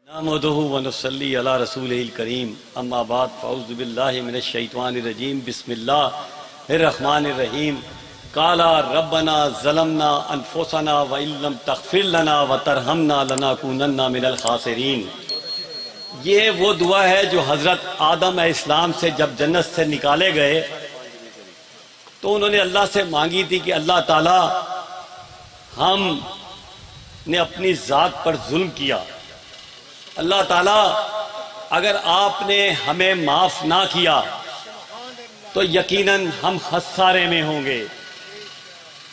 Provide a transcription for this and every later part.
نحمدہ ونصلی علی رسولہ الکریم اما بعد فاعوذ باللہ من الشیطان الرجیم بسم اللہ الرحمن الرحیم قال ربنا ظلمنا انفسنا وان لم تغفر لنا وترحمنا لنکونن من الخاسرین۔ یہ وہ دعا ہے جو حضرت آدم علیہ السلام سے جب جنت سے نکالے گئے تو انہوں نے اللہ سے مانگی تھی کہ اللہ تعالی ہم نے اپنی ذات پر ظلم کیا، اللہ تعالیٰ اگر آپ نے ہمیں معاف نہ کیا تو یقیناً ہم خسارے میں ہوں گے۔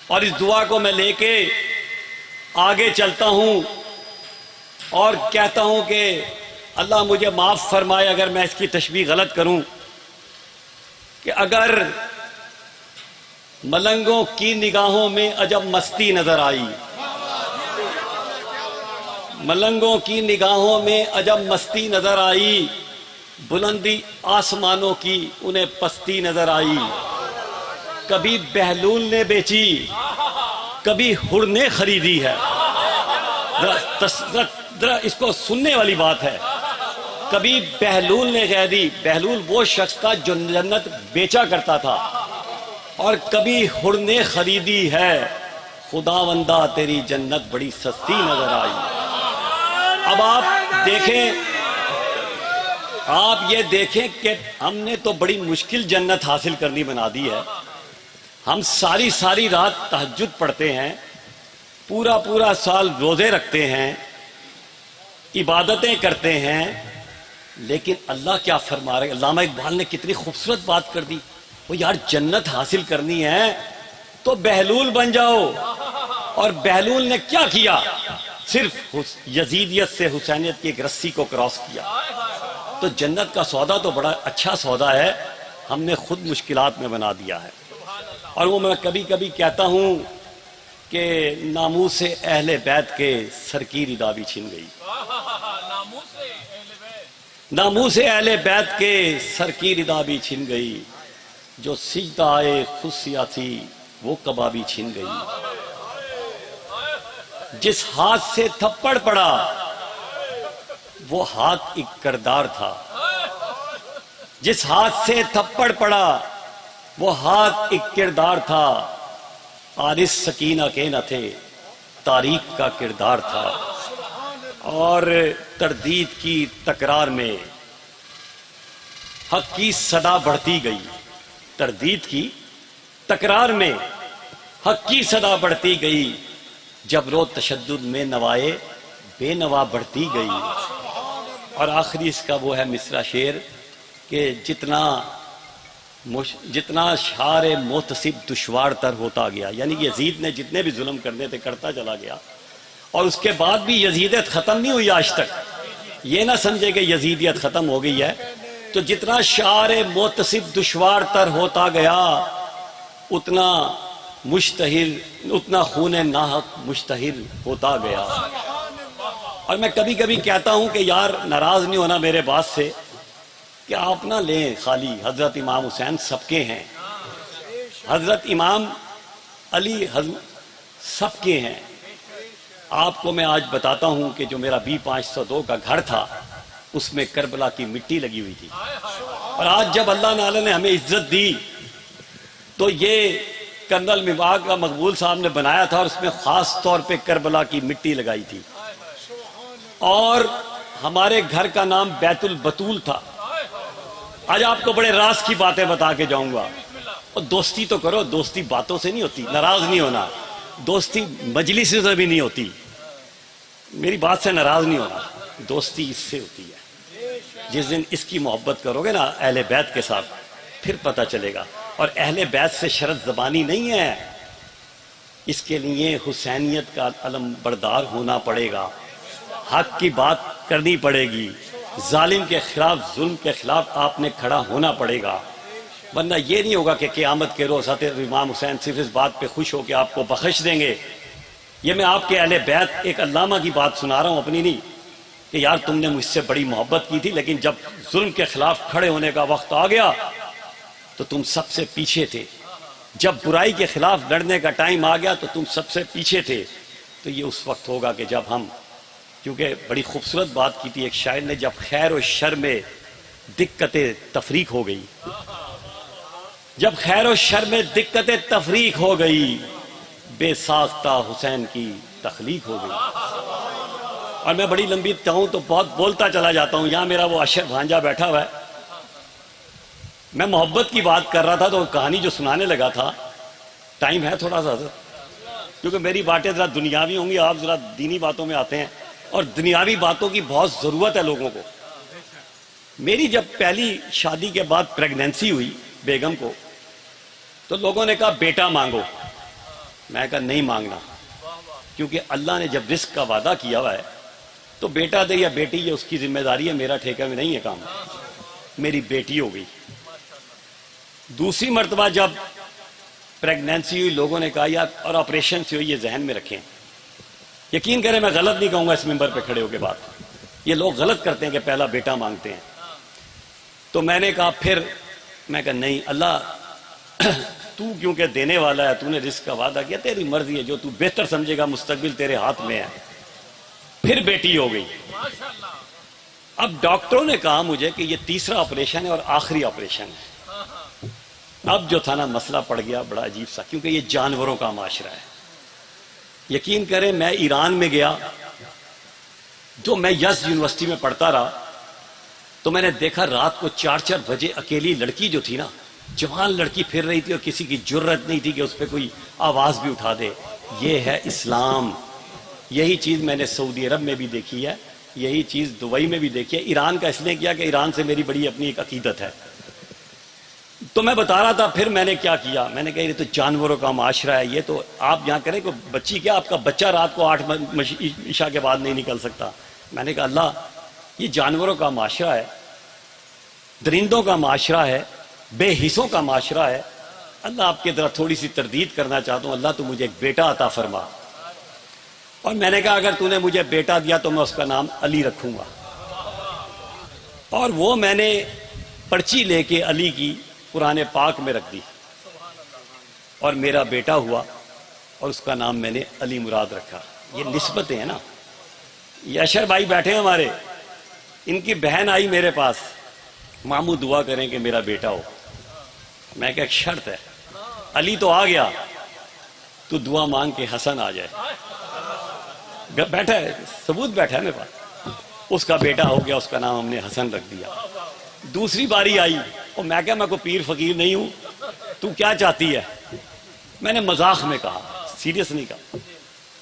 اور اس دعا کو میں لے کے آگے چلتا ہوں اور کہتا ہوں کہ اللہ مجھے معاف فرمائے اگر میں اس کی تشبیہ غلط کروں، کہ اگر ملنگوں کی نگاہوں میں عجب مستی نظر آئی، ملنگوں کی نگاہوں میں عجب مستی نظر آئی، بلندی آسمانوں کی انہیں پستی نظر آئی، کبھی بہلول نے بیچی کبھی ہڑ نے خریدی ہے۔ ذرا اس کو سننے والی بات ہے، کبھی بہلول نے خریدی، بہلول وہ شخص تھا جو جنت بیچا کرتا تھا، اور کبھی ہڑ نے خریدی ہے، خداوندہ تیری جنت بڑی سستی نظر آئی۔ اب آپ یہ دیکھیں کہ ہم نے تو بڑی مشکل جنت حاصل کرنی بنا دی ہے، ہم ساری رات تہجد پڑھتے ہیں، پورا سال روزے رکھتے ہیں، عبادتیں کرتے ہیں، لیکن اللہ کیا فرما رہے؟ علامہ اقبال نے کتنی خوبصورت بات کر دی، وہ یار جنت حاصل کرنی ہے تو بہلول بن جاؤ۔ اور بہلول نے کیا کیا؟ صرف یزیدیت سے حسینیت کی ایک رسی کو کراس کیا۔ تو جنت کا سودا تو بڑا اچھا سودا ہے، ہم نے خود مشکلات میں بنا دیا ہے۔ اور وہ میں کبھی کبھی کہتا ہوں کہ ناموس اہل بیت کے سر کی ردا بھی چھن گئی، ناموس اہل بیت کے سر کی ردا بھی چھن گئی، جو سجدہ خصیہ تھی وہ کبابی چھن گئی۔ جس ہاتھ سے تھپڑ پڑا وہ ہاتھ ایک کردار تھا، جس ہاتھ سے تھپڑ پڑا وہ ہاتھ ایک کردار تھا، آرس سکینہ کے نہ تھے تاریخ کا کردار تھا۔ اور تردید کی تکرار میں حق کی صدا بڑھتی گئی، تردید کی تکرار میں حق کی صدا بڑھتی گئی، جبر و تشدد میں نوائے بے نوا بڑھتی گئی۔ اور آخری اس کا وہ ہے مصرع شعر کہ جتنا شعر محتسب دشوار تر ہوتا گیا، یعنی یزید نے جتنے بھی ظلم کرنے تھے کرتا چلا گیا، اور اس کے بعد بھی یزیدیت ختم نہیں ہوئی آج تک۔ یہ نہ سمجھے کہ یزیدیت ختم ہو گئی ہے، تو جتنا شعر محتسب دشوار تر ہوتا گیا اتنا خون ناحق مشتہر ہوتا گیا۔ اور میں کبھی کبھی کہتا ہوں کہ یار ناراض نہیں ہونا میرے بات سے کہ آپ نہ لیں خالی حضرت امام حسین سب کے ہیں، حضرت امام علی سب کے ہیں۔ آپ کو میں آج بتاتا ہوں کہ جو میرا B502 کا گھر تھا اس میں کربلا کی مٹی لگی ہوئی تھی، اور آج جب اللہ تعالی نے ہمیں عزت دی تو یہ کرنل مباغ کا مقبول صاحب نے بنایا تھا، اور اس میں خاص طور پہ کربلا کی مٹی لگائی تھی، اور ہمارے گھر کا نام بیت البتول تھا۔ آج آپ کو بڑے راز کی باتیں بتا کے جاؤں گا۔ اور دوستی تو کرو، دوستی باتوں سے نہیں ہوتی، ناراض نہیں ہونا، دوستی مجلس سے بھی نہیں ہوتی، میری بات سے ناراض نہیں ہونا، دوستی اس سے ہوتی ہے۔ جس دن اس کی محبت کرو گے نا اہل بیت کے ساتھ پھر پتہ چلے گا۔ اور اہل بیت سے شرط زبانی نہیں ہے، اس کے لیے حسینیت کا علم بردار ہونا پڑے گا، حق کی بات کرنی پڑے گی، ظالم کے خلاف ظلم کے خلاف آپ نے کھڑا ہونا پڑے گا، ورنہ یہ نہیں ہوگا کہ قیامت کے روز حضرت امام حسین صرف اس بات پہ خوش ہو کہ آپ کو بخش دیں گے۔ یہ میں آپ کے اہل بیت ایک علامہ کی بات سنا رہا ہوں، اپنی نہیں، کہ یار تم نے مجھ سے بڑی محبت کی تھی لیکن جب ظلم کے خلاف کھڑے ہونے کا وقت آ گیا تو تم سب سے پیچھے تھے، جب برائی کے خلاف لڑنے کا ٹائم آ گیا تو تم سب سے پیچھے تھے۔ تو یہ اس وقت ہوگا کہ جب ہم کیونکہ بڑی خوبصورت بات کی تھی ایک شاعر نے، جب خیر و شر میں دقت تفریق ہو گئی، جب خیر و شر میں دقت تفریق ہو گئی، بے ساختہ حسین کی تخلیق ہو گئی۔ اور میں بڑی لمبی چاہوں تو بہت بولتا چلا جاتا ہوں، یہاں میرا وہ اشر بھانجا بیٹھا ہوا ہے، میں محبت کی بات کر رہا تھا تو کہانی جو سنانے لگا تھا، ٹائم ہے تھوڑا سا کیونکہ میری باتیں ذرا دنیاوی ہوں گی، آپ ذرا دینی باتوں میں آتے ہیں، اور دنیاوی باتوں کی بہت ضرورت ہے لوگوں کو۔ میری جب پہلی شادی کے بعد پریگنینسی ہوئی بیگم کو، تو لوگوں نے کہا بیٹا مانگو، میں کہا نہیں مانگنا، کیونکہ اللہ نے جب رزق کا وعدہ کیا ہوا ہے تو بیٹا دے یا بیٹی یہ اس کی ذمہ داری ہے، میرا ٹھیکہ میں نہیں ہے کام۔ میری بیٹی ہو گئی۔ دوسری مرتبہ جب پریگنینسی ہوئی، لوگوں نے کہا یار، اور آپریشن سے ہوئی، یہ ذہن میں رکھیں، یقین کریں میں غلط نہیں کہوں گا اس ممبر پہ کھڑے ہو کے بات، یہ لوگ غلط کرتے ہیں کہ پہلا بیٹا مانگتے ہیں۔ تو میں نے کہا پھر، میں کہا نہیں اللہ، تو کیونکہ دینے والا ہے، تو نے رزق کا وعدہ کیا، تیری مرضی ہے، جو تو بہتر سمجھے گا، مستقبل تیرے ہاتھ میں ہے۔ پھر بیٹی ہو گئی۔ اب ڈاکٹروں نے کہا مجھے کہ یہ تیسرا آپریشن ہے اور آخری آپریشن ہے۔ اب جو تھا نا مسئلہ پڑ گیا بڑا عجیب سا، کیونکہ یہ جانوروں کا معاشرہ ہے۔ یقین کریں میں ایران میں گیا، جو میں یزد یونیورسٹی میں پڑھتا رہا، تو میں نے دیکھا رات کو 4 بجے اکیلی لڑکی جو تھی نا، جوان لڑکی پھر رہی تھی، اور کسی کی جرت نہیں تھی کہ اس پہ کوئی آواز بھی اٹھا دے۔ یہ ہے اسلام۔ یہی چیز میں نے سعودی عرب میں بھی دیکھی ہے، یہی چیز دبئی میں بھی دیکھی ہے۔ ایران کا اس لیے کیا کہ ایران سے میری بڑی اپنی ایک عقیدت ہے۔ تو میں بتا رہا تھا پھر میں نے کیا کیا، میں نے کہا یہ تو جانوروں کا معاشرہ ہے، یہ تو آپ یہاں کریں کہ بچی کیا، آپ کا بچہ رات کو 8 عشاء کے بعد نہیں نکل سکتا۔ میں نے کہا اللہ، یہ جانوروں کا معاشرہ ہے، درندوں کا معاشرہ ہے، بے حصوں کا معاشرہ ہے۔ اللہ آپ کے ذرا تھوڑی سی تردید کرنا چاہتا ہوں، اللہ تو مجھے ایک بیٹا عطا فرما۔ اور میں نے کہا اگر تو نے مجھے بیٹا دیا تو میں اس کا نام علی رکھوں گا۔ اور وہ میں نے پرچی لے کے علی کی قرآن پاک میں رکھ دی، اور میرا بیٹا ہوا، اور اس کا نام میں نے علی مراد رکھا۔ یہ نسبتیں ہیں نا۔ یہ اشر بھائی بیٹھے ہیں ہمارے، ان کی بہن آئی میرے پاس، ماموں دعا کریں کہ میرا بیٹا ہو۔ میں کہا ایک شرط ہے، علی تو آ گیا، تو دعا مانگ کے حسن آ جائے۔ بیٹھا ہے، ثبوت بیٹھا ہے میرے پاس، اس کا بیٹا ہو گیا، اس کا نام ہم نے حسن رکھ دیا۔ دوسری باری آئی، اور میں کہا میں کوئی پیر فقیر نہیں ہوں، تو کیا چاہتی ہے؟ میں نے مذاق میں کہا، سیریس نہیں کہا۔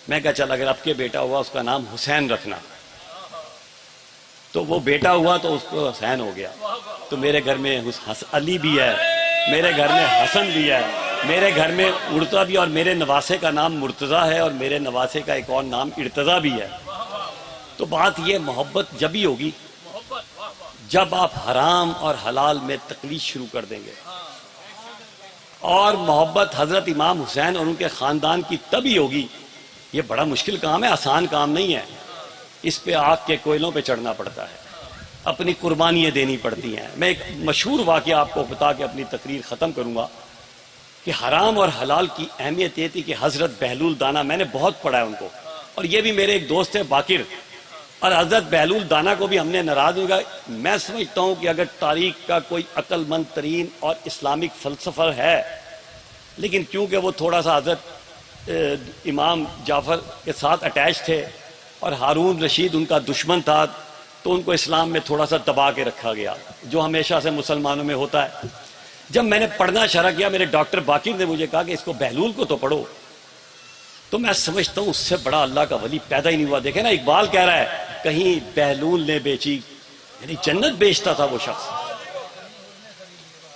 میں کہا چل اگر اب کے بیٹا ہوا اس کا نام حسین رکھنا۔ تو وہ بیٹا ہوا تو اس کو حسین ہو گیا۔ تو میرے گھر میں علی بھی ہے، میرے گھر میں حسن بھی ہے، میرے گھر میں اڑتا بھی، اور میرے نواسے کا نام مرتضیٰ ہے، اور میرے نواسے کا ایک اور نام ارتضیٰ بھی ہے۔ تو بات یہ محبت جب ہی ہوگی جب آپ حرام اور حلال میں تقلید شروع کر دیں گے، اور محبت حضرت امام حسین اور ان کے خاندان کی تبھی ہوگی۔ یہ بڑا مشکل کام ہے، آسان کام نہیں ہے، اس پہ آگ کے کوئلوں پہ چڑھنا پڑتا ہے، اپنی قربانیاں دینی پڑتی ہیں۔ میں ایک مشہور واقعہ آپ کو بتا کے اپنی تقریر ختم کروں گا کہ حرام اور حلال کی اہمیت یہ تھی کہ حضرت بہلول دانا، میں نے بہت پڑھا ہے ان کو، اور یہ بھی میرے ایک دوست ہے باقر، اور حضرت بہلول دانا کو بھی ہم نے ناراض ہوگا۔ میں سمجھتا ہوں کہ اگر تاریخ کا کوئی عقل مند ترین اور اسلامک فلسفہ ہے، لیکن کیونکہ وہ تھوڑا سا حضرت امام جعفر کے ساتھ اٹیچ تھے، اور ہارون رشید ان کا دشمن تھا، تو ان کو اسلام میں تھوڑا سا دبا کے رکھا گیا، جو ہمیشہ سے مسلمانوں میں ہوتا ہے۔ جب میں نے پڑھنا شروع کیا، میرے ڈاکٹر باقر نے مجھے کہا کہ اس کو بہلول کو تو پڑھو، تو میں سمجھتا ہوں اس سے بڑا اللہ کا ولی پیدا ہی نہیں ہوا۔ دیکھیں نا، اقبال کہہ رہا ہے کہیں بہلول نے بیچی، یعنی جنت بیچتا تھا وہ شخص۔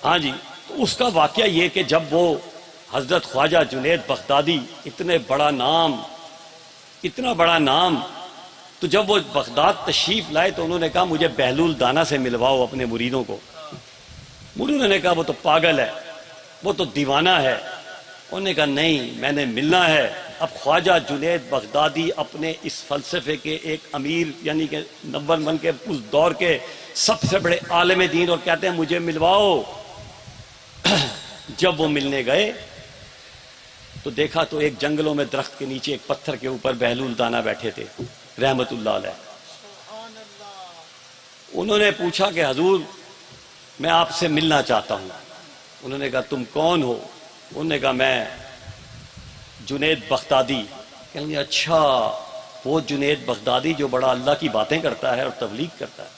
ہاں جی، تو اس کا واقعہ یہ کہ جب وہ حضرت خواجہ جنید بغدادی، اتنا بڑا نام، تو جب وہ بغداد تشریف لائے تو انہوں نے کہا مجھے بہلول دانا سے ملواؤ اپنے مریدوں کو۔ مریدوں نے کہا وہ تو پاگل ہے، وہ تو دیوانہ ہے۔ انہوں نے کہا نہیں، میں نے ملنا ہے۔ اب خواجہ جنید بغدادی اپنے اس فلسفے کے ایک امیر، یعنی کہ نمبر 1 کے اس دور کے سب سے بڑے عالم دین، اور کہتے ہیں مجھے ملواؤ۔ جب وہ ملنے گئے تو دیکھا تو ایک جنگلوں میں درخت کے نیچے ایک پتھر کے اوپر بہلول دانا بیٹھے تھے۔ رحمت اللہ علیہ. انہوں نے پوچھا کہ حضور میں آپ سے ملنا چاہتا ہوں. انہوں نے کہا تم کون ہو؟ انہوں نے کہا میں جنید بغدادی. کہیں گے اچھا وہ جنید بغدادی جو بڑا اللہ کی باتیں کرتا ہے اور تبلیغ کرتا ہے؟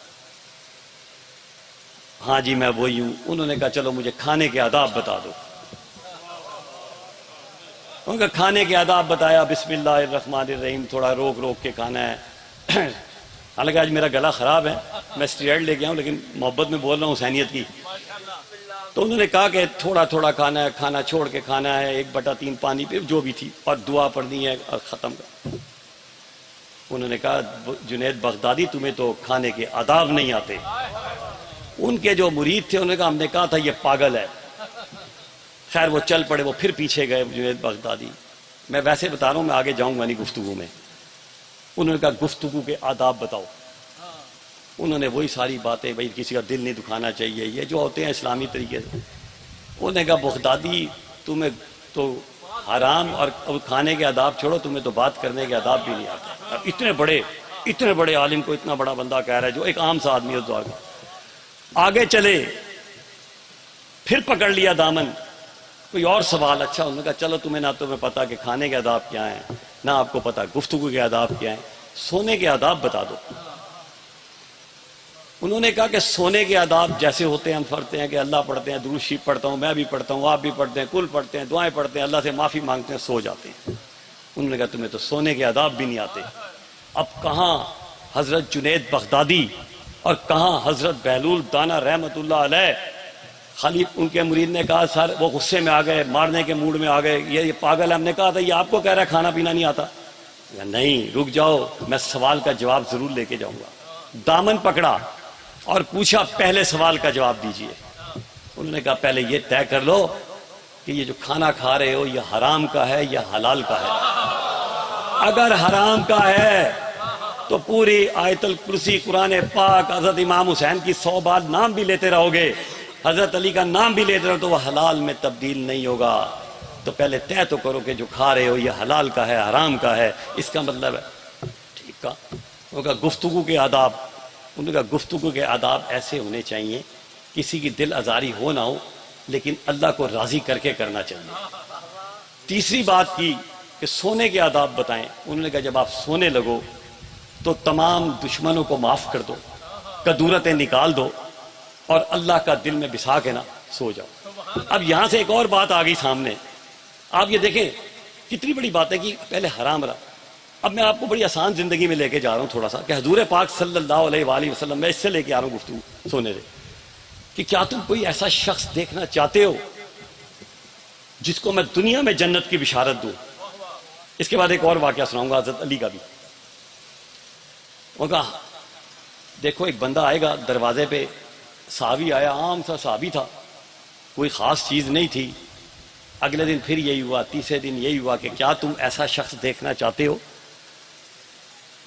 ہاں جی میں وہی ہوں. انہوں نے کہا چلو مجھے کھانے کے آداب بتا دو. ان کا کھانے کے آداب بتایا. بسم اللہ الرحمن الرحیم، تھوڑا روک روک کے کھانا ہے. حالانکہ آج میرا گلا خراب ہے، میں اسٹیرائڈ لے کے آؤں لیکن محبت میں بول رہا ہوں حسینیت کی. تو انہوں نے کہا کہ تھوڑا تھوڑا کھانا ہے، کھانا چھوڑ کے کھانا ہے، 1/3 پانی پہ جو بھی تھی، اور دعا پڑھنی ہے اور ختم کر. انہوں نے کہا جنید بغدادی تمہیں تو کھانے کے آداب نہیں آتے. ان کے جو مرید تھے انہوں نے کہا ہم نے کہا تھا یہ پاگل ہے. خیر وہ چل پڑے، وہ پھر پیچھے گئے جنید بغدادی. میں ویسے بتا رہا ہوں، میں آگے جاؤں گا نہیں گفتگو میں. انہوں نے کہا گفتگو کے آداب بتاؤ. انہوں نے وہی ساری باتیں، بھائی کسی کا دل نہیں دکھانا چاہیے، یہ جو ہوتے ہیں اسلامی طریقے سے. انہوں نے کہا بغدادی تمہیں تو حرام اور کھانے کے آداب چھوڑو، تمہیں تو بات کرنے کے آداب بھی نہیں آتے. اتنے بڑے عالم کو اتنا بڑا بندہ کہہ رہا ہے جو ایک عام سا آدمی ہے. دعا آگے چلے، پھر پکڑ لیا دامن. کوئی اور سوال. اچھا انہوں نے کہا چلو تمہیں نہ پتا کہ کھانے کے آداب کیا ہیں، نہ آپ کو پتا گفتگو کے آداب کیا ہیں، سونے کے آداب بتا دو. انہوں نے کہا کہ سونے کے آداب جیسے ہوتے ہیں ہم پڑھتے ہیں کہ اللہ پڑھتے ہیں، درود شریف پڑھتا ہوں، میں بھی پڑھتا ہوں، آپ بھی پڑھتے ہیں، کل پڑھتے ہیں، دعائیں پڑھتے ہیں، اللہ سے معافی مانگتے ہیں، سو جاتے ہیں. انہوں نے کہا تمہیں تو سونے کے آداب بھی نہیں آتے. اب کہاں حضرت جنید بغدادی اور کہاں حضرت بہلول دانا رحمت اللہ علیہ. خالی ان کے مرید نے کہا سر وہ غصے میں آ گئے، مارنے کے موڈ میں آ گئے، یہ پاگل ہے. ہم نے کہا تھا یہ آپ کو کہہ رہا ہے کھانا پینا نہیں آتا. نہیں رک جاؤ، میں سوال کا جواب ضرور لے کے جاؤں گا. دامن پکڑا اور پوچھا پہلے سوال کا جواب دیجئے. انہوں نے کہا پہلے یہ طے کر لو کہ یہ جو کھانا کھا رہے ہو یہ حرام کا ہے یا حلال کا ہے. اگر حرام کا ہے تو پوری آیت الکرسی، قرآن پاک، حضرت امام حسین کی 100 بار نام بھی لیتے رہو گے، حضرت علی کا نام بھی لیتے رہو تو وہ حلال میں تبدیل نہیں ہوگا. تو پہلے طے تو کرو کہ جو کھا رہے ہو یہ حلال کا ہے حرام کا ہے. اس کا مطلب ہے ٹھیک ہے. انہوں نے کہا گفتگو کے آداب. انہوں نے کہا گفتگو کے آداب ایسے ہونے چاہیے کسی کی دل آزاری ہو نہ ہو لیکن اللہ کو راضی کر کے کرنا چاہیے. تیسری بات کی کہ سونے کے آداب بتائیں. انہوں نے کہا جب آپ سونے لگو تو تمام دشمنوں کو معاف کر دو، کدورتیں نکال دو اور اللہ کا دل میں بسا کے نہ سو جاؤ. اب یہاں سے ایک اور بات آ گئی سامنے. آپ یہ دیکھیں کتنی بڑی بات ہے کہ پہلے حرام رہا. اب میں آپ کو بڑی آسان زندگی میں لے کے جا رہا ہوں تھوڑا سا کہ حضور پاک صلی اللہ علیہ وآلہ وسلم، میں اس سے لے کے آ رہا ہوں گفتگو سونے سے، کہ کیا تم کوئی ایسا شخص دیکھنا چاہتے ہو جس کو میں دنیا میں جنت کی بشارت دوں. اس کے بعد ایک اور واقعہ سناؤں گا حضرت علی کا بھی. وہ کہا دیکھو ایک بندہ آئے گا دروازے پہ، صحابی آیا، عام سا صحابی تھا، کوئی خاص چیز نہیں تھی. اگلے دن پھر یہی ہوا، تیسرے دن یہی ہوا کہ کیا تم ایسا شخص دیکھنا چاہتے ہو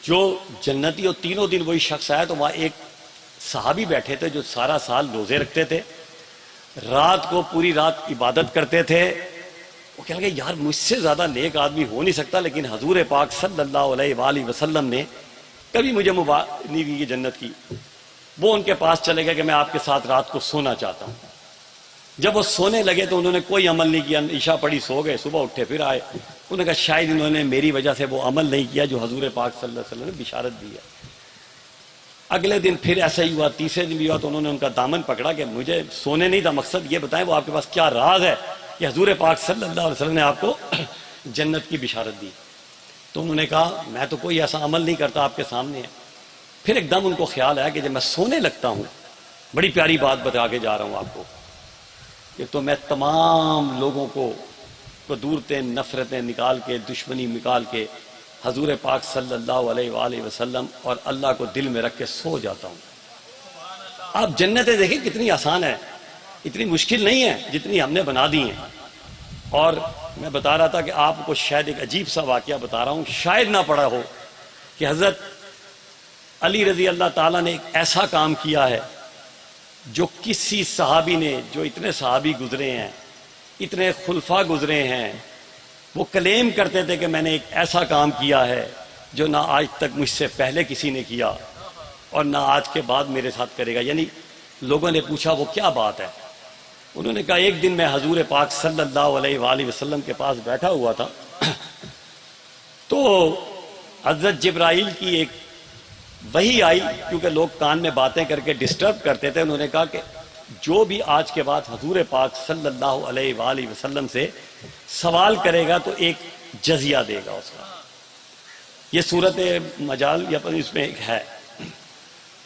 جو جنتی ہو. تینوں دن وہی شخص آیا تو وہاں ایک صحابی بیٹھے تھے جو سارا سال روزے رکھتے تھے، رات کو پوری رات عبادت کرتے تھے. وہ کہنے لگے یار مجھ سے زیادہ نیک آدمی ہو نہیں سکتا، لیکن حضور پاک صلی اللہ علیہ وآلہ وسلم نے کبھی مجھے نہیں دی جنت کی. وہ ان کے پاس چلے گئے کہ میں آپ کے ساتھ رات کو سونا چاہتا ہوں. جب وہ سونے لگے تو انہوں نے کوئی عمل نہیں کیا، عشاء پڑھی سو گئے، صبح اٹھے پھر آئے. انہوں نے کہا شاید انہوں نے میری وجہ سے وہ عمل نہیں کیا جو حضور پاک صلی اللہ علیہ وسلم نے بشارت دی ہے. اگلے دن پھر ایسا ہی ہوا، تیسرے دن بھی ہوا تو انہوں نے ان کا دامن پکڑا کہ مجھے سونے نہیں تھا مقصد، یہ بتائیں وہ آپ کے پاس کیا راز ہے کہ حضور پاک صلی اللہ علیہ وسلم نے آپ کو جنت کی بشارت دی. تو انہوں نے کہا میں تو کوئی ایسا عمل نہیں کرتا، آپ کے سامنے ہے. پھر ایک دم ان کو خیال آیا کہ جب میں سونے لگتا ہوں، بڑی پیاری بات بتا کے جا رہا ہوں آپ کو، کہ تو میں تمام لوگوں کو دورتیں نفرتیں نکال کے، دشمنی نکال کے حضور پاک صلی اللہ علیہ وآلہ وسلم اور اللہ کو دل میں رکھ کے سو جاتا ہوں. آپ جنتیں دیکھیں کتنی آسان ہے، اتنی مشکل نہیں ہے جتنی ہم نے بنا دی ہیں. اور میں بتا رہا تھا کہ آپ کو شاید ایک عجیب سا واقعہ بتا رہا ہوں، شاید نہ پڑا ہو، کہ حضرت علی رضی اللہ تعالیٰ نے ایک ایسا کام کیا ہے جو کسی صحابی نے، جو اتنے صحابی گزرے ہیں، اتنے خلفاء گزرے ہیں، وہ کلیم کرتے تھے کہ میں نے ایک ایسا کام کیا ہے جو نہ آج تک مجھ سے پہلے کسی نے کیا اور نہ آج کے بعد میرے ساتھ کرے گا. یعنی لوگوں نے پوچھا وہ کیا بات ہے؟ انہوں نے کہا ایک دن میں حضور پاک صلی اللہ علیہ وآلہ وسلم کے پاس بیٹھا ہوا تھا تو حضرت جبرائیل کی ایک وحی آئی، کیونکہ لوگ کان میں باتیں کر کے ڈسٹرب کرتے تھے. انہوں نے کہا کہ جو بھی آج کے بعد حضور پاک صلی اللہ علیہ وآلہ وسلم سے سوال کرے گا تو ایک جزیہ دے گا اس کا. یہ صورت مجال یا اس میں ایک ہے.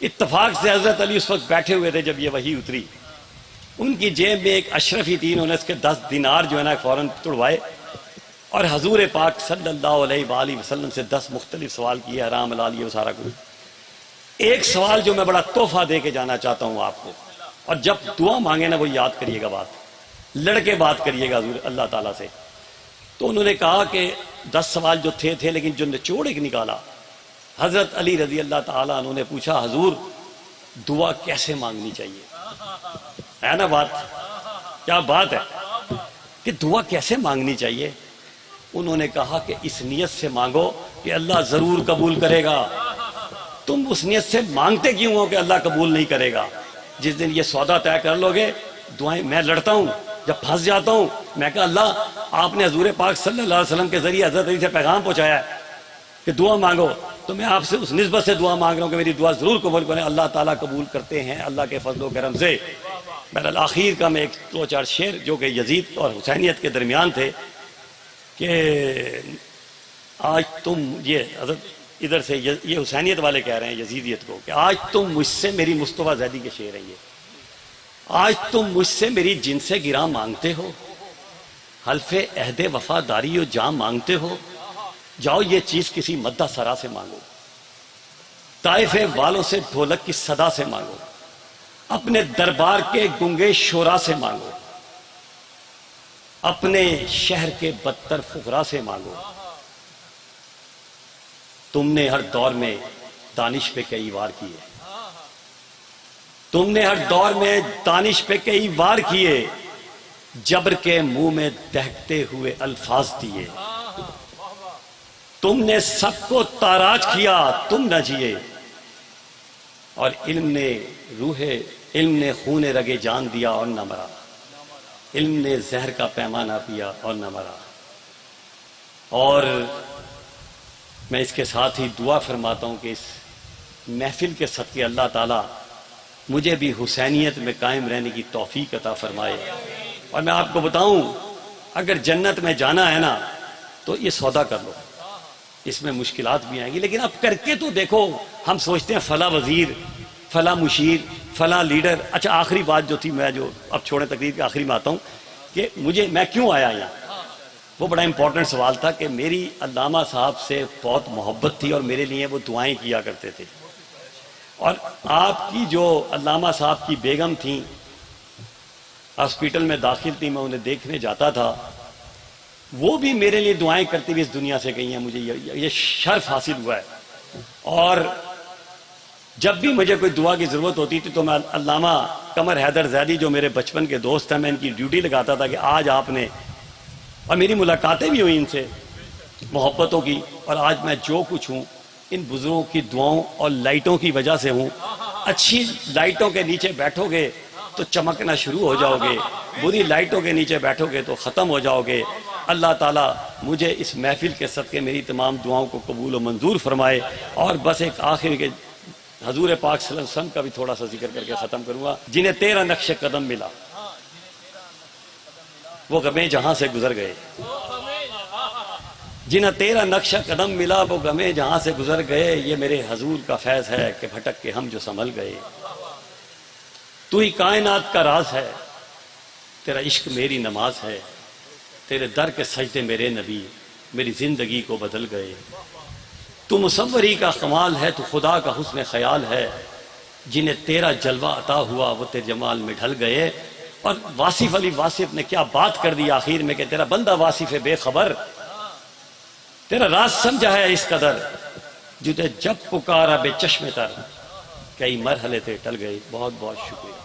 اتفاق سے حضرت علی اس وقت بیٹھے ہوئے تھے جب یہ وحی اتری. ان کی جیب میں ایک اشرفی تھی، انہوں نے اس کے 10 دینار جو ہے نا فوراً توڑوائے اور حضور پاک صلی اللہ علیہ وآلہ وسلم سے 10 مختلف سوال کیے، حرام حلال یہ سارا کچھ. ایک سوال جو میں بڑا تحفہ دے کے جانا چاہتا ہوں آپ کو، اور جب دعا مانگے نا وہ یاد کریے گا، بات لڑکے بات کریے گا حضور اللہ تعالیٰ سے. تو انہوں نے کہا کہ 10 سوال جو تھے لیکن جو نچوڑ ایک نکالا. حضرت علی رضی اللہ تعالیٰ انہوں نے پوچھا حضور دعا کیسے مانگنی چاہیے؟ ہے نا بات، کیا بات ہے کہ دعا کیسے مانگنی چاہیے؟ انہوں نے کہا کہ اس نیت سے مانگو کہ اللہ ضرور قبول کرے گا. تم اس نیت سے مانگتے کیوں ہو کہ اللہ قبول نہیں کرے گا؟ جس دن یہ سودا طے کر لو گے، دعائیں میں لڑتا ہوں جب پھنس جاتا ہوں، میں کہا اللہ آپ نے حضور پاک صلی اللہ علیہ وسلم کے ذریعے حضرت علی سے پیغام پہنچایا ہے کہ دعا مانگو، تو میں آپ سے اس نسبت سے دعا مانگ رہا ہوں کہ میری دعا ضرور قبول کریں. اللہ تعالیٰ قبول کرتے ہیں اللہ کے فضل و کرم سے. بہرحال آخر کا میں ایک 2-4 شعر جو کہ یزید اور حسینیت کے درمیان تھے کہ آج تم، یہ حضرت ادھر سے یہ حسینیت والے کہہ رہے ہیں یزیدیت کو کہ آج تم مجھ سے میری مصطفیٰ زیدی کے شعر ہیں یہ، آج تم مجھ سے میری جن سے گراں مانگتے ہو، حلف عہد وفاداری و جام مانگتے ہو، جاؤ یہ چیز کسی مدہ سرا سے مانگو، طائف والوں سے ڈھولک کی صدا سے مانگو، اپنے دربار کے گنگے شورا سے مانگو، اپنے شہر کے بدتر فقراء سے مانگو. تم نے ہر دور میں دانش پہ کئی وار کیے، تم نے ہر دور میں دانش پہ کئی وار کیے، جبر کے منہ میں دہکتے ہوئے الفاظ دیے. تم نے سب کو تاراج کیا تم نہ جیے، اور علم نے خون رگے جان دیا اور نہ مرا، علم نے زہر کا پیمانہ پیا اور نہ مرا. اور میں اس کے ساتھ ہی دعا فرماتا ہوں کہ اس محفل کے صدقے اللہ تعالیٰ مجھے بھی حسینیت میں قائم رہنے کی توفیق عطا فرمائے. اور میں آپ کو بتاؤں اگر جنت میں جانا ہے نا تو یہ سودا کر لو، اس میں مشکلات بھی آئیں گی لیکن اب کر کے تو دیکھو. ہم سوچتے ہیں فلاں وزیر، فلاں مشیر، فلاں لیڈر. اچھا آخری بات جو تھی، میں جو اب چھوڑیں تقریر کے آخری میں آتا ہوں کہ میں کیوں آیا یہاں. وہ بڑا امپورٹنٹ سوال تھا کہ میری علامہ صاحب سے بہت محبت تھی اور میرے لیے وہ دعائیں کیا کرتے تھے. اور آپ کی جو علامہ صاحب کی بیگم تھیں ہاسپٹل میں داخل تھی، میں انہیں دیکھنے جاتا تھا، وہ بھی میرے لیے دعائیں کرتی ہوئی اس دنیا سے گئی ہیں. مجھے یہ شرف حاصل ہوا ہے. اور جب بھی مجھے کوئی دعا کی ضرورت ہوتی تھی تو میں علامہ قمر حیدر زیدی جو میرے بچپن کے دوست ہیں، میں ان کی ڈیوٹی لگاتا تھا کہ آج آپ نے، اور میری ملاقاتیں بھی ہوئی ان سے محبتوں کی، اور آج میں جو کچھ ہوں ان بزرگوں کی دعاؤں اور لائٹوں کی وجہ سے ہوں. اچھی لائٹوں کے نیچے بیٹھو گے تو چمکنا شروع ہو جاؤ گے، بری لائٹوں کے نیچے بیٹھو گے تو ختم ہو جاؤ گے. اللہ تعالیٰ مجھے اس محفل کے صدقے میری تمام دعاؤں کو قبول و منظور فرمائے. اور بس ایک آخر کے حضور پاک صلی اللہ علیہ وسلم کا بھی تھوڑا سا ذکر کر کے ختم کروں گا. جنہیں تیرا نقش قدم ملا وہ غمیں جہاں سے گزر گئے، جنہیں تیرا نقش قدم ملا وہ غمیں جہاں سے گزر گئے. یہ میرے حضور کا فیض ہے کہ بھٹک کے ہم جو سنبھل گئے. تو ہی کائنات کا راز ہے، تیرا عشق میری نماز ہے، تیرے در کے سجدے میرے نبی میری زندگی کو بدل گئے. تو مصوری کا کمال ہے، تو خدا کا حسن خیال ہے، جنہیں تیرا جلوہ عطا ہوا وہ تیرے جمال میں ڈھل گئے. اور واصف علی واصف نے کیا بات کر دی آخر میں کہ تیرا بندہ واصف بے خبر، تیرا راز سمجھا ہے اس قدر، جتے جب پکارا بے چشم تر، کئی مرحلے تھے ٹل گئے. بہت بہت شکریہ.